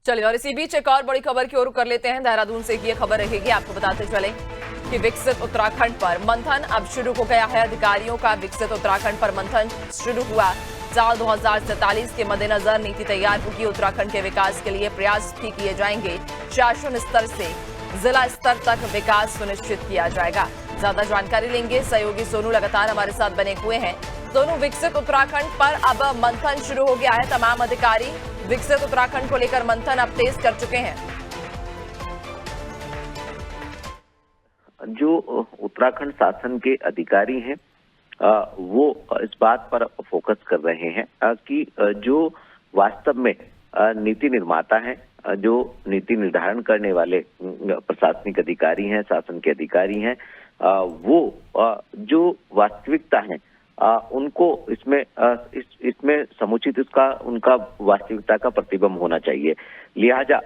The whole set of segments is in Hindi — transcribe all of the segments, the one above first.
चलिए और इसी बीच एक और बड़ी खबर की ओर कर लेते हैं। देहरादून से ये खबर रहेगी, आपको बताते चले कि विकसित उत्तराखंड पर मंथन अब शुरू हो गया है। अधिकारियों का विकसित उत्तराखंड पर मंथन शुरू हुआ। साल 2047 के मद्देनजर नीति तैयार होगी। उत्तराखंड के विकास के लिए प्रयास भी किए जाएंगे। शासन स्तर से जिला स्तर तक विकास सुनिश्चित किया जाएगा। ज्यादा जानकारी लेंगे, सहयोगी सोनू लगातार हमारे साथ बने हुए हैं। दोनों विकसित उत्तराखंड पर अब मंथन शुरू हो गया है। तमाम अधिकारी विकसित उत्तराखंड को लेकर मंथन अब तेज कर चुके हैं। जो उत्तराखंड शासन के अधिकारी हैं वो इस बात पर फोकस कर रहे हैं कि जो वास्तव में नीति निर्माता हैं, जो नीति निर्धारण करने वाले प्रशासनिक अधिकारी हैं, शासन के अधिकारी हैं, वो जो वास्तविकता है उनको इसमें समुचित उनका वास्तविकता का प्रतिबिंब होना चाहिए। लिहाजा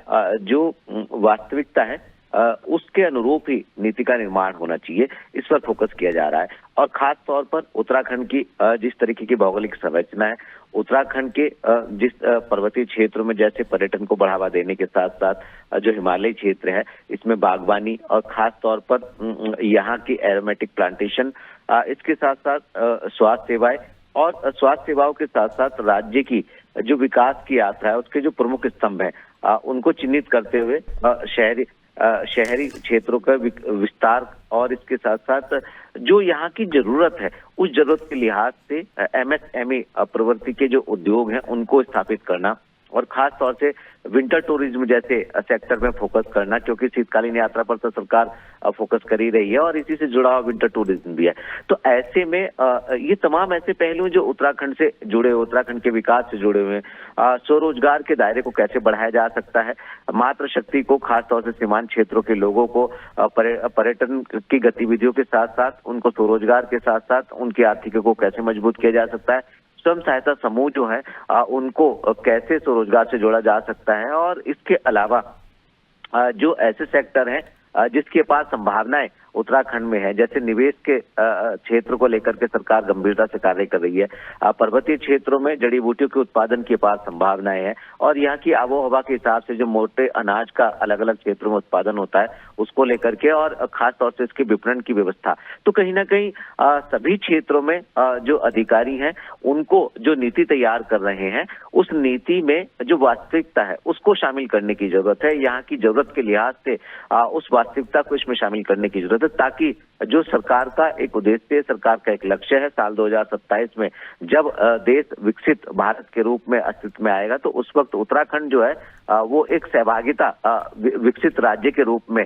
जो वास्तविकता है उसके अनुरूप ही नीति का निर्माण होना चाहिए, इस पर फोकस किया जा रहा है। और खास तौर पर उत्तराखंड की जिस तरीके की भौगोलिक संरचना है, उत्तराखंड के जिस पर्वतीय क्षेत्रों में जैसे पर्यटन को बढ़ावा देने के साथ साथ जो हिमालयी क्षेत्र है, इसमें बागवानी और खास तौर पर यहाँ की एरोमेटिक प्लांटेशन, इसके साथ साथ स्वास्थ्य सेवाएं और स्वास्थ्य सेवाओं के साथ साथ राज्य की जो विकास की यात्रा है उसके जो प्रमुख स्तंभ है उनको चिन्हित करते हुए शहरी क्षेत्रों का विस्तार और इसके साथ साथ जो यहाँ की जरूरत है उस जरूरत के लिहाज से एमएसएमई प्रवृत्ति के जो उद्योग हैं उनको स्थापित करना और खास तौर से विंटर टूरिज्म जैसे सेक्टर में फोकस करना, क्योंकि शीतकालीन यात्रा पर तो सरकार फोकस कर ही रही है और इसी से जुड़ा हुआ विंटर टूरिज्म भी है। तो ऐसे में ये तमाम ऐसे पहलू जो उत्तराखंड से जुड़े, उत्तराखंड के विकास से जुड़े हुए हैं। स्वरोजगार के दायरे को कैसे बढ़ाया जा सकता है, मातृशक्ति को खास तौर से सीमांत क्षेत्रों के लोगों को पर्यटन की गतिविधियों के साथ साथ उनको स्वरोजगार के साथ साथ उनकी आर्थिकी को कैसे मजबूत किया जा सकता है, स्वयं सहायता समूह जो है उनको कैसे स्वरोजगार से जोड़ा जा सकता है, और इसके अलावा जो ऐसे सेक्टर हैं जिसके पास संभावनाएं उत्तराखंड में है, जैसे निवेश के क्षेत्र को लेकर के सरकार गंभीरता से कार्य कर रही है। पर्वतीय क्षेत्रों में जड़ी बूटियों के उत्पादन के पास संभावनाएं हैं और यहाँ की आबो हवा के हिसाब से जो मोटे अनाज का अलग अलग क्षेत्रों में उत्पादन होता है उसको लेकर के और खास तौर से इसके विपणन की व्यवस्था। तो कहीं ना कहीं सभी क्षेत्रों में जो अधिकारी हैं उनको जो नीति तैयार कर रहे हैं उस नीति में जो वास्तविकता है उसको शामिल करने की जरूरत है। यहाँ की जरूरत के लिहाज से उस वास्तविकता को इसमें शामिल करने की जरूरत है, ताकि जो सरकार का एक उद्देश्य, सरकार का एक लक्ष्य है, साल 2027 में जब देश विकसित भारत के रूप में अस्तित्व में आएगा तो उस वक्त उत्तराखंड जो है वो एक सहभागिता विकसित राज्य के रूप में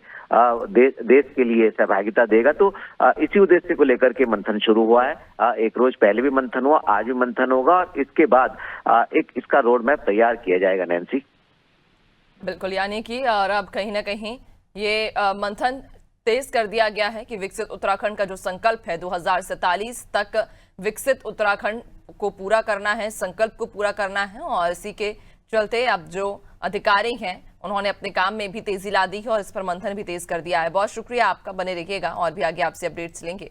देश के लिए सहभागिता देगा। तो इसी उद्देश्य को लेकर के मंथन शुरू हुआ है। एक रोज पहले भी मंथन हुआ, आज भी मंथन होगा और इसके बाद एक इसका रोड मैप तैयार किया जाएगा। नैन्सी, बिल्कुल, यानी कि और अब कहीं ना कहीं ये मंथन तेज कर दिया गया है कि विकसित उत्तराखंड का जो संकल्प है 2047 तक विकसित उत्तराखंड को पूरा करना है, संकल्प को पूरा करना है। और इसी के चलते अब जो अधिकारी हैं उन्होंने अपने काम में भी तेजी ला दी है और इस पर मंथन भी तेज कर दिया है। बहुत शुक्रिया आपका, बने रहिएगा और भी आगे आपसे अपडेट्स लेंगे।